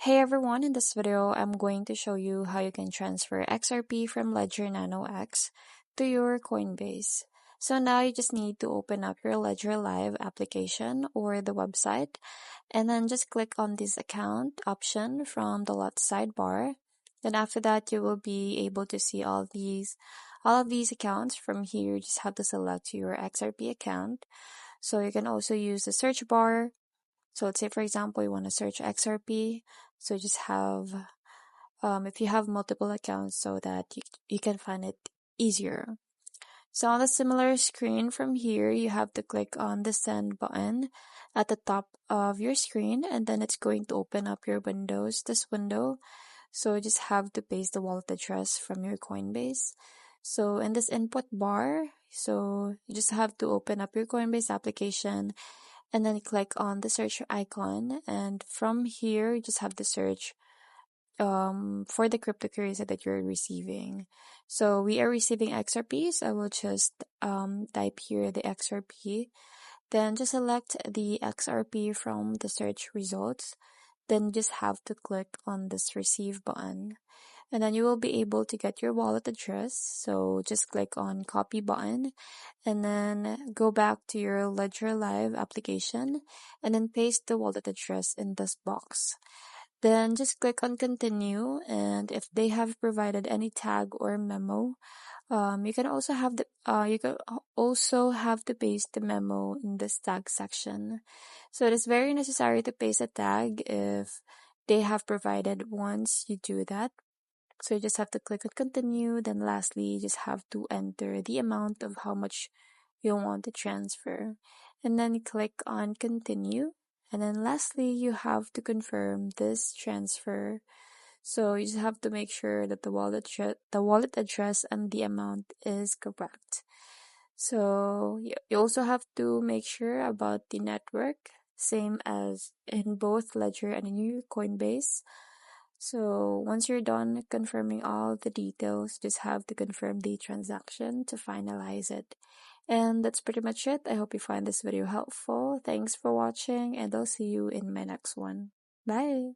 Hey everyone, in this video, I'm going to show you how you can transfer XRP from Ledger Nano X to your Coinbase. So now you just need to open up your Ledger Live application or the website, and then just click on this account option from the left sidebar. Then after that, you will be able to see all of these accounts. From here, you just have to select your XRP account. So you can also use the search bar. So let's say, for example, you want to search XRP. So just have, if you have multiple accounts so that you can find it easier. So on a similar screen from here, you have to click on the send button at the top of your screen, and then it's going to open up your windows, this window. So you just have to paste the wallet address from your Coinbase. So in this input bar, so you just have to open up your Coinbase application and then click on the search icon, and from here you just have to search for the cryptocurrency that you're receiving. So we are receiving XRPs. I will just type here the XRP, then just select the XRP from the search results. Then just have to click on this receive button, and then you will be able to get your wallet address. So just click on copy button and then go back to your Ledger Live application and then paste the wallet address in this box. Then just click on continue, and if they have provided any tag or memo, you can also have to paste the memo in this tag section. So it is very necessary to paste a tag if they have provided once you do that. So you just have to click on continue. Then lastly, you just have to enter the amount of how much you want to transfer, and then click on continue. And then lastly, you have to confirm this transfer. So you just have to make sure that the wallet address and the amount is correct. So you also have to make sure about the network, same as in both Ledger and in your Coinbase. So once you're done confirming all the details, just have to confirm the transaction to finalize it. And that's pretty much it. I hope you find this video helpful. Thanks for watching, and I'll see you in my next one. Bye!